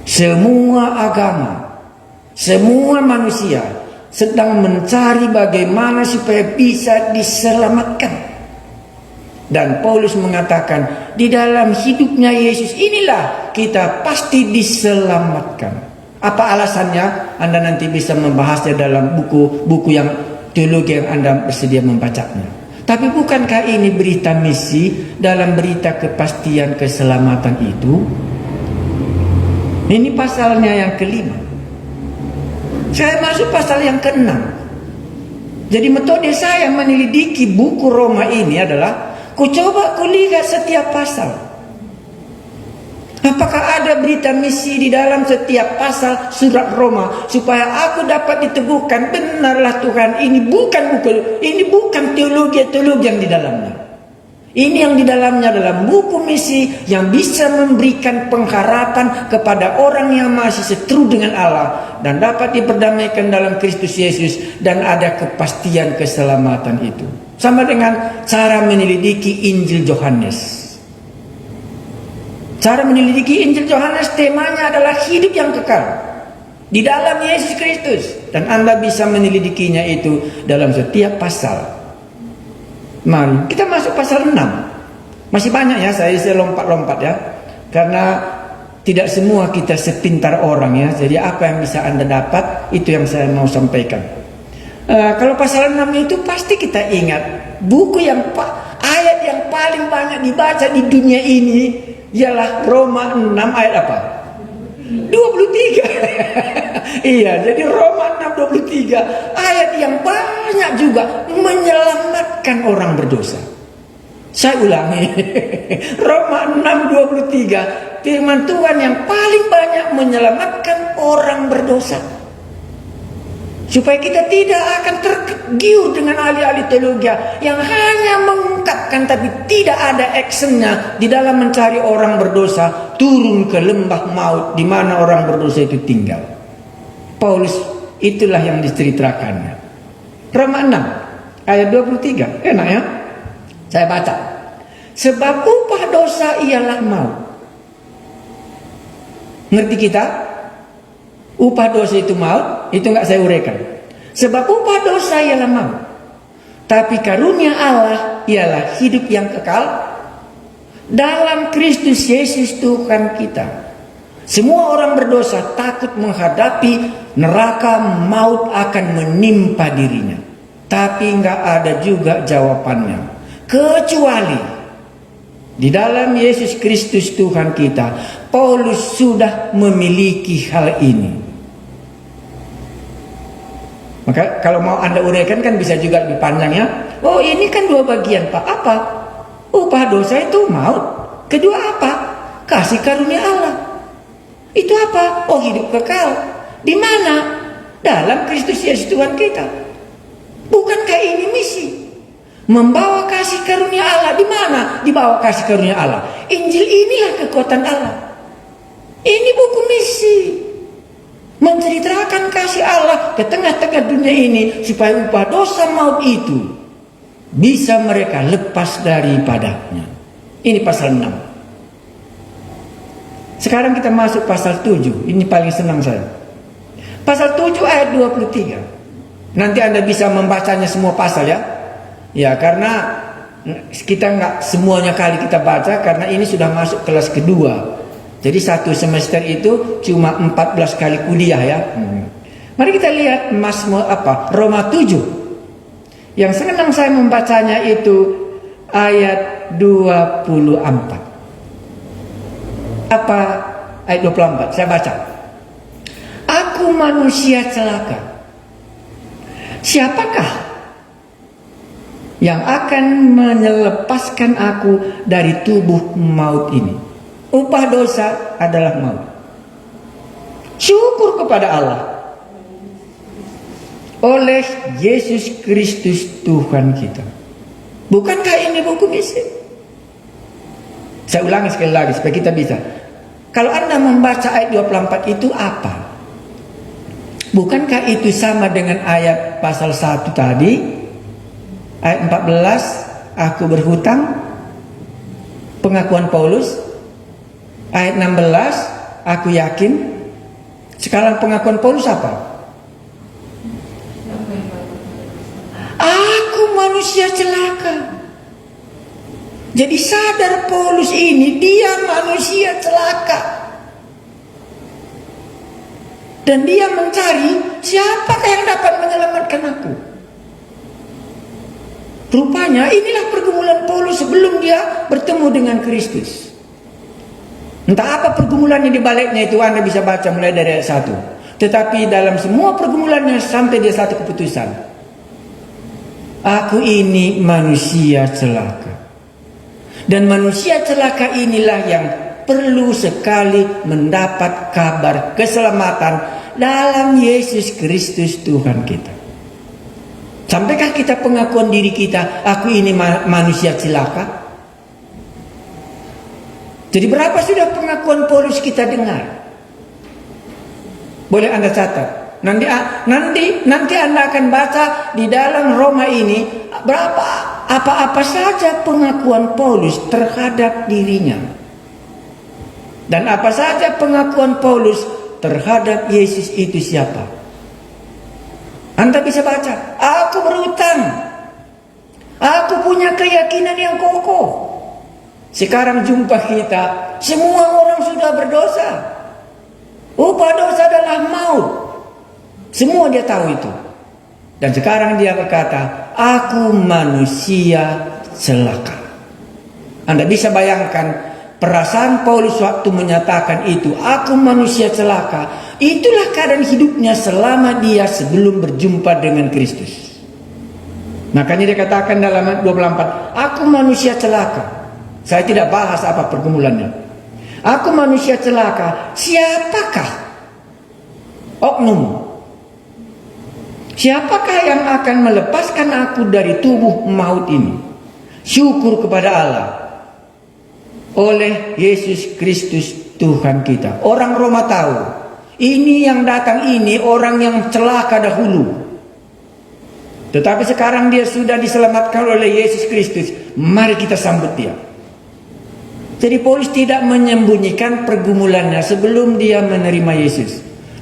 Semua agama, semua manusia sedang mencari bagaimana supaya bisa diselamatkan. Dan Paulus mengatakan, di dalam hidupnya Yesus inilah kita pasti diselamatkan. Apa alasannya? Anda nanti bisa membahasnya dalam buku-buku yang teologi yang Anda bersedia membacanya. Tapi bukankah ini berita misi dalam berita kepastian keselamatan itu? Ini pasalnya yang kelima. Saya masuk pasal yang keenam. Jadi metode saya menyelidiki buku Roma ini adalah, kucoba kulihat setiap pasal. Apakah ada berita misi di dalam setiap pasal surat Roma, supaya aku dapat diteguhkan, benarlah Tuhan, ini bukan buku, ini bukan teologi yang di dalamnya. Ini yang di dalamnya adalah buku misi yang bisa memberikan pengharapan kepada orang yang masih seteru dengan Allah dan dapat diperdamaikan dalam Kristus Yesus, dan ada kepastian keselamatan itu. Sama dengan cara menyelidiki Injil Yohanes. Cara menyelidiki Injil Yohanes temanya adalah hidup yang kekal di dalam Yesus Kristus, dan Anda bisa menyelidikinya itu dalam setiap pasal. Mari kita masuk pasal 6. Masih banyak ya, saya lompat-lompat ya, karena tidak semua kita sepintar orang ya. Jadi apa yang bisa Anda dapat, itu yang saya mau sampaikan. Kalau pasal 6 itu pasti kita ingat buku yang ayat yang paling banyak dibaca di dunia ini ialah Roma 6 ayat apa? 23. Iya, jadi Roma 6:23, ayat yang banyak juga menyelamatkan orang berdosa. Saya ulangi. Roma 6:23, firman Tuhan yang paling banyak menyelamatkan orang berdosa. Supaya kita tidak akan tergiur dengan ahli-ahli teologi yang hanya mengungkapkan tapi tidak ada actionnya di dalam mencari orang berdosa turun ke lembah maut di mana orang berdosa itu tinggal. Paulus itulah yang diceritakannya. Roma 6 ayat 23, enak ya? Saya baca. Sebab upah dosa ialah maut. Ngerti kita? Upah dosa itu maut, itu enggak saya uraikan. Sebab upah dosa ialah maut, tapi karunia Allah ialah hidup yang kekal dalam Kristus Yesus Tuhan kita. Semua orang berdosa takut menghadapi neraka, maut akan menimpa dirinya. Tapi enggak ada juga jawabannya, kecuali di dalam Yesus Kristus Tuhan kita. Paulus sudah memiliki hal ini. Maka kalau mau Anda uraikan kan bisa juga lebih panjang ya. Oh, ini kan 2 bagian, Pak. Apa? Upah dosa itu maut. Kedua apa? Kasih karunia Allah. Itu apa? Oh, hidup kekal. Di mana? Dalam Kristus Yesus Tuhan kita. Bukankah ini misi? Membawa kasih karunia Allah. Di mana? Dibawa kasih karunia Allah. Injil inilah kekuatan Allah. Ini buku misi. Menceritakan kasih Allah ke tengah-tengah dunia ini, supaya upah dosa maut itu bisa mereka lepas daripadanya. Ini pasal 6. Sekarang kita masuk pasal 7. Ini paling senang saya. Pasal 7 ayat 23. Nanti Anda bisa membacanya semua pasal ya. Ya, karena kita nggak semuanya kali kita baca, karena ini sudah masuk kelas kedua. Jadi 1 semester itu cuma 14 kali kuliah ya. Mari kita lihat Roma 7. Yang senang saya membacanya itu ayat 24. Apa ayat 24? Saya baca. Aku manusia celaka. Siapakah yang akan melepaskan aku dari tubuh maut ini? Upah dosa adalah maut. Syukur kepada Allah oleh Yesus Kristus Tuhan kita. Bukankah ini buku misi? Saya ulangi sekali lagi supaya kita bisa. Kalau Anda membaca ayat 24 itu apa? Bukankah itu sama dengan ayat pasal 1 tadi? Ayat 14, aku berhutang. Pengakuan Paulus. Ayat 16, aku yakin. Sekarang pengakuan Paulus apa? Aku manusia celaka. Jadi sadar Paulus ini, dia manusia celaka. Dan dia mencari siapakah yang dapat menyelamatkan aku. Rupanya inilah pergumulan Paulus sebelum dia bertemu dengan Kristus. Entah apa pergumulannya di baliknya itu, Anda bisa baca mulai dari ayat 1. Tetapi dalam semua pergumulannya sampai dia satu keputusan. Aku ini manusia celaka. Dan manusia celaka inilah yang perlu sekali mendapat kabar keselamatan dalam Yesus Kristus Tuhan kita. Sampaikah kita pengakuan diri kita, aku ini manusia celaka? Jadi berapa sudah pengakuan Paulus kita dengar? Boleh Anda catat. Nanti Anda akan baca di dalam Roma ini apa saja pengakuan Paulus terhadap dirinya. Dan apa saja pengakuan Paulus terhadap Yesus itu siapa. Anda bisa baca, aku berhutang. Aku punya keyakinan yang kokoh. Sekarang jumpa kita, semua orang sudah berdosa. Upah dosa adalah maut. Semua dia tahu itu. Dan sekarang dia berkata, aku manusia celaka. Anda bisa bayangkan perasaan Paulus waktu menyatakan itu, aku manusia celaka. Itulah keadaan hidupnya selama dia sebelum berjumpa dengan Kristus. Makanya dia katakan dalam ayat 24, aku manusia celaka. Saya tidak bahas apa pergumulannya. Aku manusia celaka. Siapakah oknum? Siapakah yang akan melepaskan aku dari tubuh maut ini? Syukur kepada Allah oleh Yesus Kristus Tuhan kita. Orang Roma tahu, ini yang datang ini orang yang celaka dahulu. Tetapi sekarang dia sudah diselamatkan oleh Yesus Kristus. Mari kita sambut dia. Jadi Paulus tidak menyembunyikan pergumulannya sebelum dia menerima Yesus.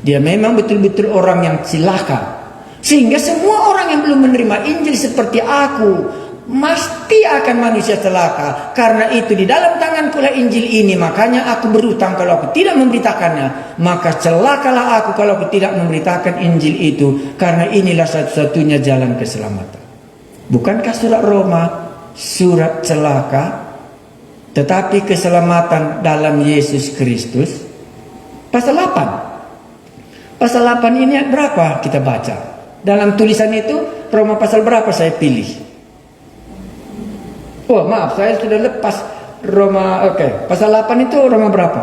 Dia memang betul-betul orang yang celaka. Sehingga semua orang yang belum menerima Injil seperti aku mesti akan manusia celaka. Karena itu di dalam tangankulah Injil ini, makanya aku berhutang kalau aku tidak memberitakannya. Maka celakalah aku kalau aku tidak memberitakan Injil itu. Karena inilah satu-satunya jalan keselamatan. Bukankah surat Roma surat celaka? Tetapi keselamatan dalam Yesus Kristus. Pasal 8. Pasal 8 ini berapa kita baca? Dalam tulisan itu Roma pasal berapa saya pilih? Oh maaf, saya sudah lepas Roma. Oke, pasal 8 itu Roma berapa?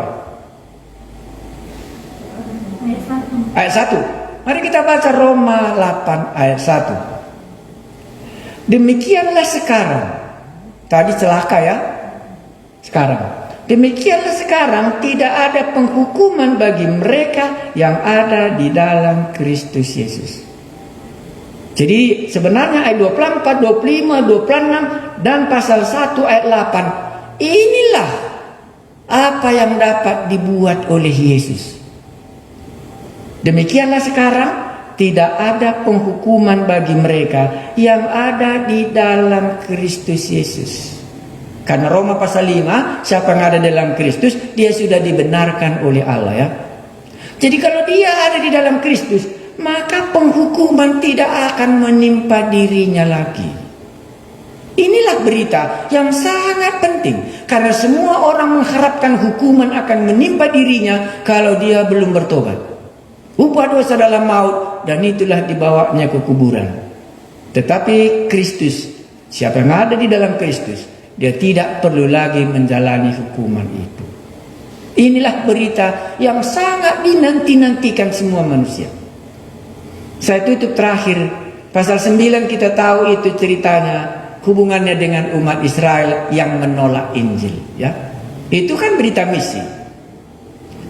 Ayat 1. Mari kita baca Roma 8 ayat 1. Demikianlah sekarang. Tadi celaka ya. Sekarang. Demikianlah sekarang tidak ada penghukuman bagi mereka yang ada di dalam Kristus Yesus. Jadi sebenarnya ayat 24, 25, 26 dan pasal 1 ayat 8. Inilah apa yang dapat dibuat oleh Yesus. Demikianlah sekarang tidak ada penghukuman bagi mereka yang ada di dalam Kristus Yesus. Karena Roma pasal 5, siapa yang ada dalam Kristus, dia sudah dibenarkan oleh Allah ya. Jadi kalau dia ada di dalam Kristus, maka penghukuman tidak akan menimpa dirinya lagi. Inilah berita yang sangat penting. Karena semua orang mengharapkan hukuman akan menimpa dirinya kalau dia belum bertobat. Upah dosa dalam maut, dan itulah dibawanya ke kuburan. Tetapi Kristus, siapa yang ada di dalam Kristus, dia tidak perlu lagi menjalani hukuman itu. Inilah berita yang sangat dinanti-nantikan semua manusia. Saya tutup terakhir. Pasal 9 kita tahu itu ceritanya. Hubungannya dengan umat Israel yang menolak Injil. Ya, itu kan berita misi.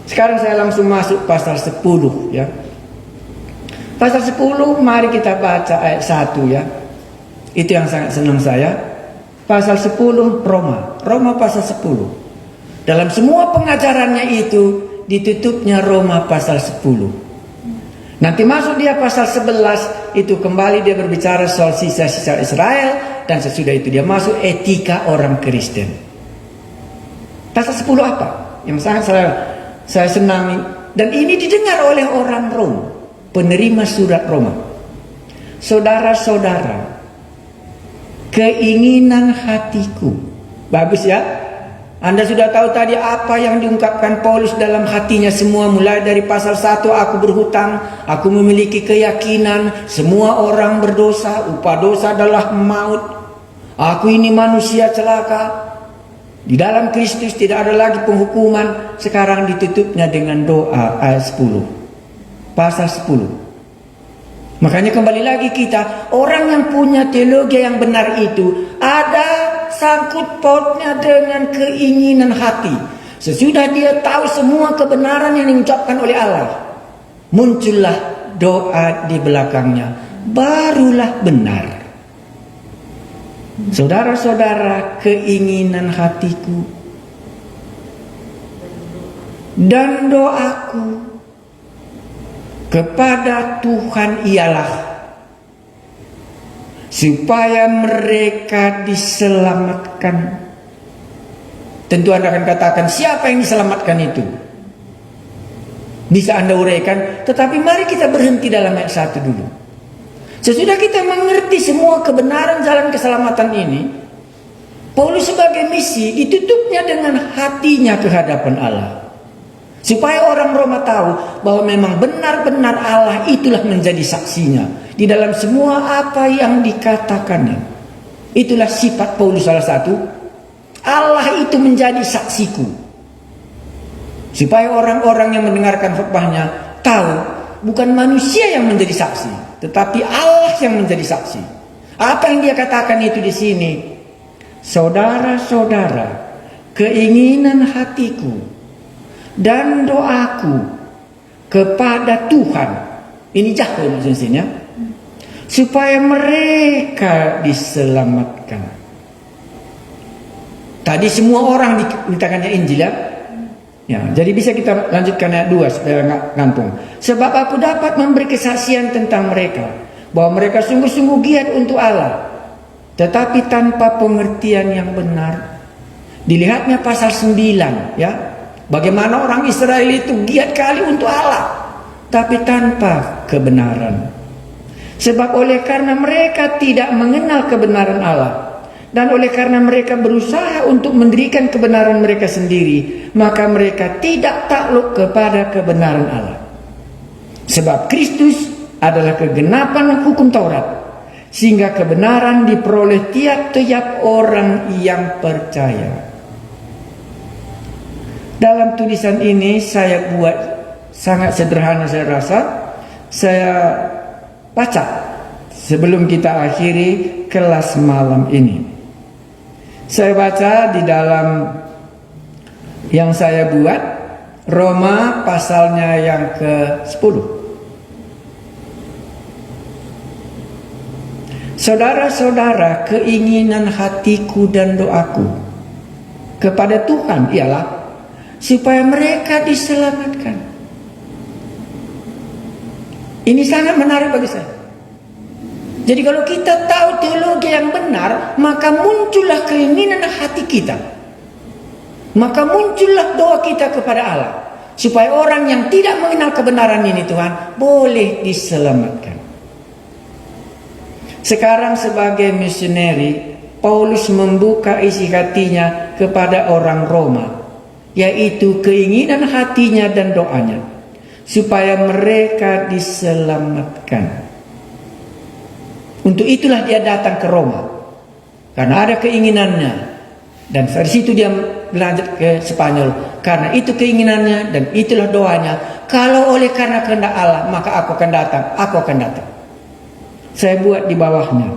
Sekarang saya langsung masuk pasal 10. Ya, pasal 10 mari kita baca ayat 1 ya. Itu yang sangat senang saya. Pasal 10 Roma pasal 10. Dalam semua pengajarannya itu ditutupnya Roma pasal 10. Nanti masuk dia pasal 11, itu kembali dia berbicara soal sisa-sisa Israel, dan sesudah itu dia masuk etika orang Kristen. Pasal 10 apa? Yang sangat saya senangi, dan ini didengar oleh orang Rom, penerima surat Roma. Saudara-saudara, keinginan hatiku. Bagus ya. Anda sudah tahu tadi apa yang diungkapkan Paulus dalam hatinya semua. Mulai dari pasal 1, aku berhutang, aku memiliki keyakinan semua orang berdosa, upah dosa adalah maut, aku ini manusia celaka, di dalam Kristus tidak ada lagi penghukuman. Sekarang ditutupnya dengan doa ayat 10. Pasal 10. Makanya kembali lagi kita, orang yang punya teologi yang benar itu ada sangkut pautnya dengan keinginan hati. Sesudah dia tahu semua kebenaran yang diucapkan oleh Allah, muncullah doa di belakangnya, barulah benar. Saudara-saudara, keinginan hatiku dan doaku kepada Tuhan ialah supaya mereka diselamatkan. Tentu Anda akan katakan, siapa yang diselamatkan itu? Bisa Anda uraikan, tetapi mari kita berhenti dalam ayat 1 dulu. Sesudah kita mengerti semua kebenaran jalan keselamatan ini, Paulus sebagai misi ditutupnya dengan hatinya ke hadapan Allah. Supaya orang Roma tahu bahwa memang benar-benar Allah itulah menjadi saksinya di dalam semua apa yang dikatakannya. Itulah sifat Paulus salah satu. Allah itu menjadi saksiku. Supaya orang-orang yang mendengarkan khotbahnya tahu bukan manusia yang menjadi saksi, tetapi Allah yang menjadi saksi. Apa yang dia katakan itu di sini? Saudara-saudara, keinginan hatiku dan doaku kepada Tuhan, ini jauh maksudnya, supaya mereka diselamatkan. Tadi semua orang diberitakannya Injil ya. Ya, jadi bisa kita lanjutkan ayat 2 supaya nggak ngantung. Sebab aku dapat memberi kesaksian tentang mereka, bahwa mereka sungguh-sungguh giat untuk Allah, tetapi tanpa pengertian yang benar. Dilihatnya pasal 9 ya. Bagaimana orang Israel itu giat kali untuk Allah, tapi tanpa kebenaran. Sebab oleh karena mereka tidak mengenal kebenaran Allah, dan oleh karena mereka berusaha untuk mendirikan kebenaran mereka sendiri, maka mereka tidak takluk kepada kebenaran Allah. Sebab Kristus adalah kegenapan hukum Taurat, sehingga kebenaran diperoleh tiap-tiap orang yang percaya. Dalam tulisan ini saya buat sangat sederhana, saya rasa. Saya baca sebelum kita akhiri kelas malam ini. Saya baca di dalam yang saya buat, Roma pasalnya yang ke-10. Saudara-saudara, keinginan hatiku dan doaku kepada Tuhan ialah supaya mereka diselamatkan. Ini sangat menarik bagi saya. Jadi kalau kita tahu teologi yang benar, maka muncullah keinginan hati kita. Maka muncullah doa kita kepada Allah, supaya orang yang tidak mengenal kebenaran ini, Tuhan, boleh diselamatkan. Sekarang sebagai misioneri, Paulus membuka isi hatinya kepada orang Roma, yaitu keinginan hatinya dan doanya, supaya mereka diselamatkan. Untuk itulah dia datang ke Roma, karena ada keinginannya. Dan dari situ dia berlanjut ke Spanyol, karena itu keinginannya dan itulah doanya. Kalau oleh karena kehendak Allah, maka aku akan datang, aku akan datang. Saya buat di bawahnya,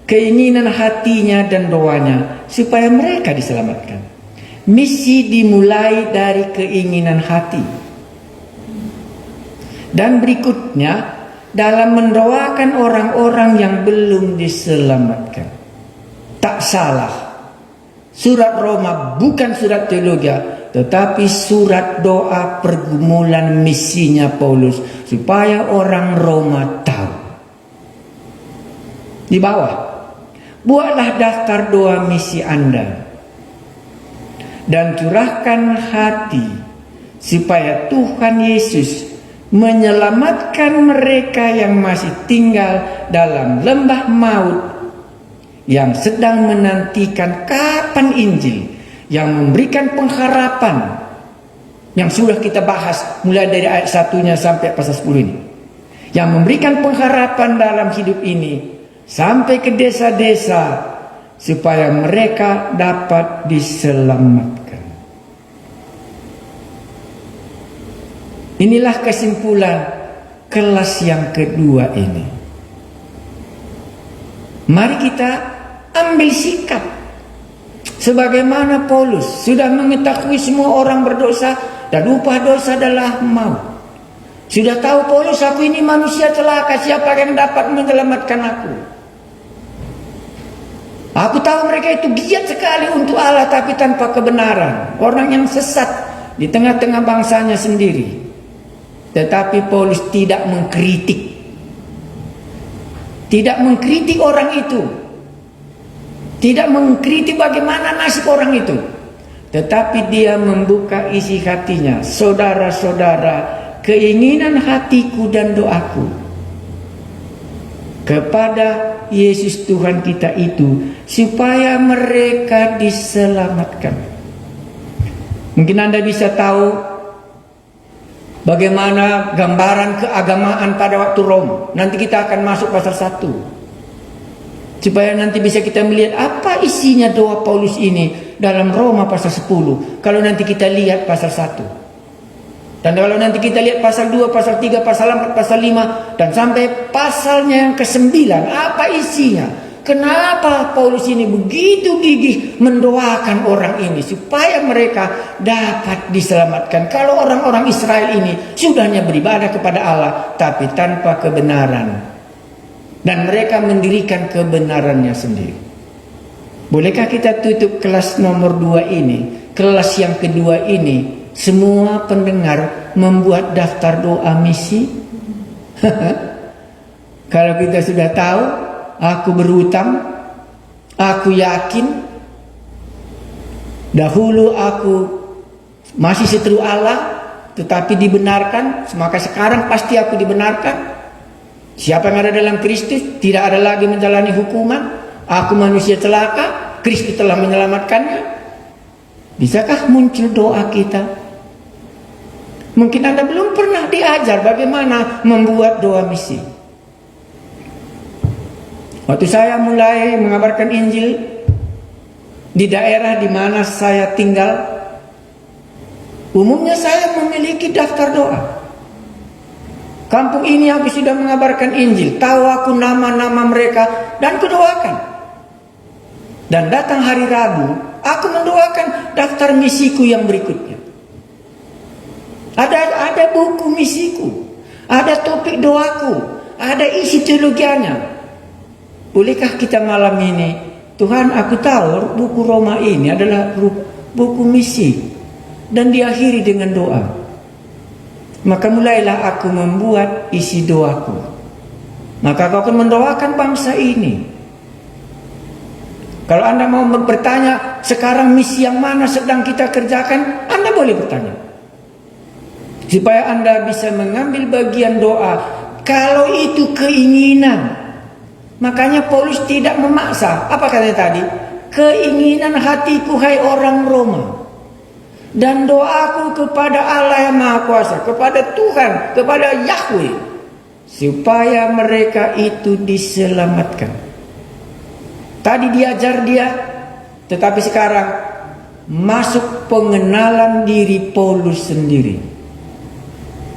keinginan hatinya dan doanya supaya mereka diselamatkan. Misi dimulai dari keinginan hati. Dan berikutnya dalam mendoakan orang-orang yang belum diselamatkan. Tak salah, surat Roma bukan surat teologi, tetapi surat doa pergumulan misinya Paulus, supaya orang Roma tahu. Di bawah, buatlah daftar doa misi Anda dan curahkan hati supaya Tuhan Yesus menyelamatkan mereka yang masih tinggal dalam lembah maut, yang sedang menantikan kapan Injil yang memberikan pengharapan, yang sudah kita bahas mulai dari ayat 1-nya sampai pasal 10 ini, yang memberikan pengharapan dalam hidup ini sampai ke desa-desa supaya mereka dapat diselamatkan. Inilah kesimpulan kelas yang kedua ini. Mari kita ambil sikap sebagaimana Paulus sudah mengetahui semua orang berdosa dan upah dosa adalah maut. Sudah tahu Paulus, aku ini manusia celaka, siapa yang dapat menyelamatkan aku? Aku tahu mereka itu giat sekali untuk Allah, tapi tanpa kebenaran. Orang yang sesat di tengah-tengah bangsanya sendiri. Tetapi Paulus tidak mengkritik. Tidak mengkritik orang itu. Tidak mengkritik bagaimana nasib orang itu. Tetapi dia membuka isi hatinya. Saudara-saudara, keinginan hatiku dan doaku kepada Yesus Tuhan kita itu, supaya mereka diselamatkan. Mungkin Anda bisa tahu bagaimana gambaran keagamaan pada waktu Rom. Nanti kita akan masuk pasal 1, supaya nanti bisa kita melihat apa isinya doa Paulus ini dalam Roma pasal 10. Kalau nanti kita lihat pasal 1, dan kalau nanti kita lihat pasal 2, pasal 3, pasal 4, pasal 5, dan sampai pasalnya yang ke-9, apa isinya? Kenapa Paulus ini begitu gigih mendoakan orang ini supaya mereka dapat diselamatkan? Kalau orang-orang Israel ini sudahnya beribadah kepada Allah tapi tanpa kebenaran, dan mereka mendirikan kebenarannya sendiri. Bolehkah kita tutup kelas nomor 2 ini? Kelas yang kedua ini, semua pendengar membuat daftar doa misi. Kalau kita sudah tahu, aku berhutang, aku yakin dahulu aku masih seteru Allah, tetapi dibenarkan, maka sekarang pasti aku dibenarkan. Siapa yang ada dalam Kristus tidak ada lagi menjalani hukuman. Aku manusia celaka, Kristus telah menyelamatkannya. Bisakah muncul doa kita? Mungkin Anda belum pernah diajar bagaimana membuat doa misi. Waktu saya mulai mengabarkan Injil di daerah di mana saya tinggal, umumnya saya memiliki daftar doa. Kampung ini aku sudah mengabarkan Injil, tahu aku nama-nama mereka dan kudoakan. Dan datang hari Rabu, aku mendoakan daftar misiku yang berikutnya. Ada buku misiku, ada topik doaku, ada isi teologianya. Bolehkah kita malam ini, Tuhan, aku tahu buku Roma ini adalah buku misi dan diakhiri dengan doa. Maka mulailah aku membuat isi doaku. Maka kau akan mendoakan bangsa ini. Kalau Anda mau bertanya, sekarang misi yang mana sedang kita kerjakan, Anda boleh bertanya. Supaya Anda bisa mengambil bagian doa. Kalau itu keinginan. Makanya Paulus tidak memaksa. Apa katanya tadi? Keinginan hatiku hai orang Roma. Dan doaku kepada Allah yang Maha Kuasa, kepada Tuhan, kepada Yahweh, supaya mereka itu diselamatkan. Tadi diajar dia, tetapi sekarang masuk pengenalan diri Paulus sendiri.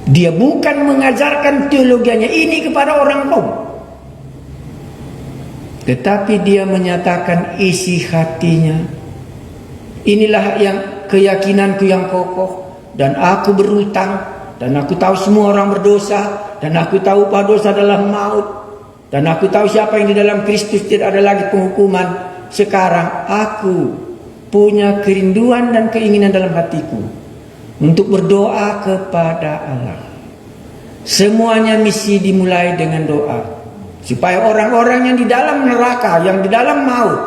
Dia bukan mengajarkan teologianya ini kepada orang Rom, tetapi dia menyatakan isi hatinya. Inilah yang keyakinanku yang kokoh, dan aku berutang, dan aku tahu semua orang berdosa, dan aku tahu bahwa dosa adalah maut, dan aku tahu siapa yang di dalam Kristus tidak ada lagi penghukuman. Sekarang aku punya kerinduan dan keinginan dalam hatiku untuk berdoa kepada Allah. Semuanya misi dimulai dengan doa, supaya orang-orang yang di dalam neraka, yang di dalam maut,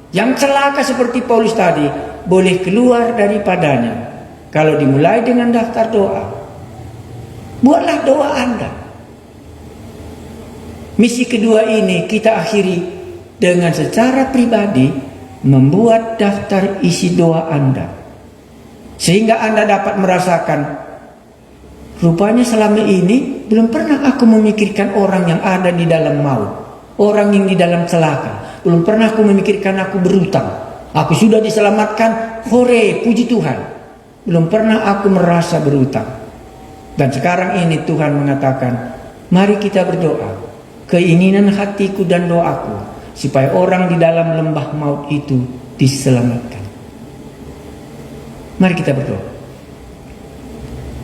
yang celaka seperti Paulus tadi, boleh keluar daripadanya. Kalau dimulai dengan daftar doa, buatlah doa Anda. Misi kedua ini kita akhiri dengan secara pribadi membuat daftar isi doa Anda, sehingga Anda dapat merasakan, rupanya selama ini belum pernah aku memikirkan orang yang ada di dalam maut, orang yang di dalam celaka. Belum pernah aku memikirkan aku berutang. Aku sudah diselamatkan, hore, puji Tuhan. Belum pernah aku merasa berutang. Dan sekarang ini Tuhan mengatakan, mari kita berdoa. Keinginan hatiku dan doaku, supaya orang di dalam lembah maut itu diselamatkan. Mari kita berdoa.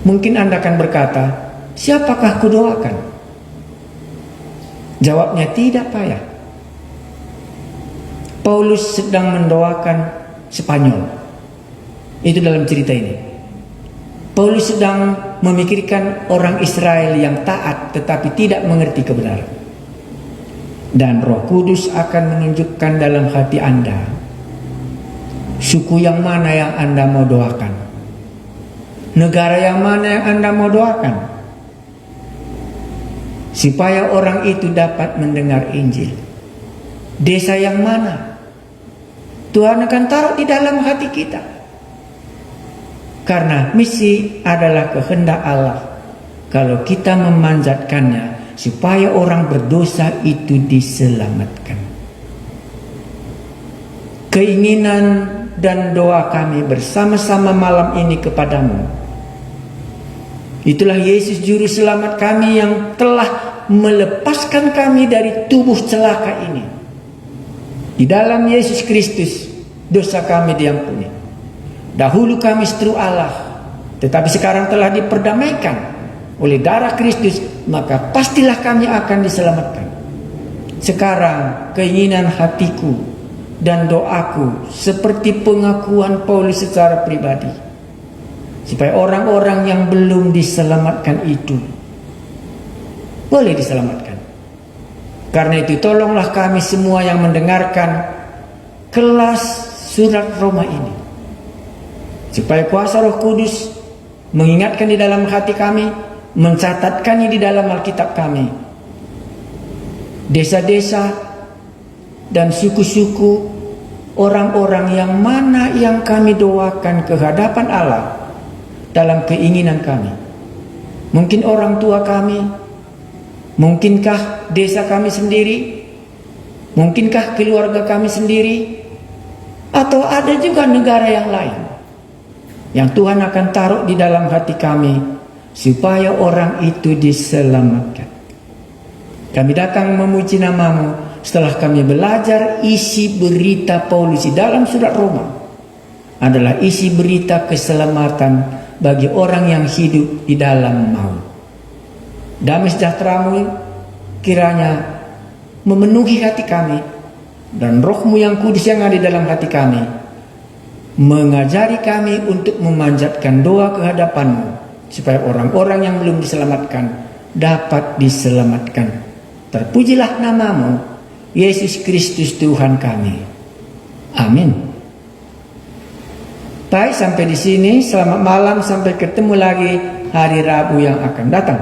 Mungkin Anda akan berkata, siapakah kudoakan? Jawabnya tidak payah. Paulus sedang mendoakan Spanyol. Itu dalam cerita ini. Paulus sedang memikirkan orang Israel yang taat tetapi tidak mengerti kebenaran. Dan Roh Kudus akan menunjukkan dalam hati Anda suku yang mana yang Anda mau doakan, negara yang mana yang Anda mau doakan, supaya orang itu dapat mendengar Injil. Desa yang mana Tuhan akan taruh di dalam hati kita. Karena misi adalah kehendak Allah. Kalau kita memanjatkannya, supaya orang berdosa itu diselamatkan. Keinginan dan doa kami bersama-sama malam ini kepadamu. Itulah Yesus Juru Selamat kami yang telah melepaskan kami dari tubuh celaka ini. Di dalam Yesus Kristus dosa kami diampuni. Dahulu kami seteru Allah, tetapi sekarang telah diperdamaikan oleh darah Kristus, maka pastilah kami akan diselamatkan. Sekarang keinginan hatiku dan doaku seperti pengakuan Paulus secara pribadi, supaya orang-orang yang belum diselamatkan itu boleh diselamatkan. Karena itu tolonglah kami semua yang mendengarkan kelas surat Roma ini, supaya kuasa Roh Kudus mengingatkan di dalam hati kami, mencatatkannya di dalam Alkitab kami. Desa-desa dan suku-suku, orang-orang yang mana yang kami doakan ke hadapan Allah dalam keinginan kami. Mungkin orang tua kami, mungkinkah desa kami sendiri, mungkinkah keluarga kami sendiri, atau ada juga negara yang lain yang Tuhan akan taruh di dalam hati kami supaya orang itu diselamatkan. Kami datang memuji nama-Mu setelah kami belajar isi berita Paulus di dalam surat Roma adalah isi berita keselamatan bagi orang yang hidup di dalam maut. Damai sejahtera-Mu kiranya memenuhi hati kami, dan Roh-Mu yang kudus yang ada di dalam hati kami mengajari kami untuk memanjatkan doa kehadapan-Mu supaya orang-orang yang belum diselamatkan dapat diselamatkan. Terpujilah nama-Mu, Yesus Kristus Tuhan kami. Amin. Baik, sampai di sini. Selamat malam, sampai ketemu lagi hari Rabu yang akan datang.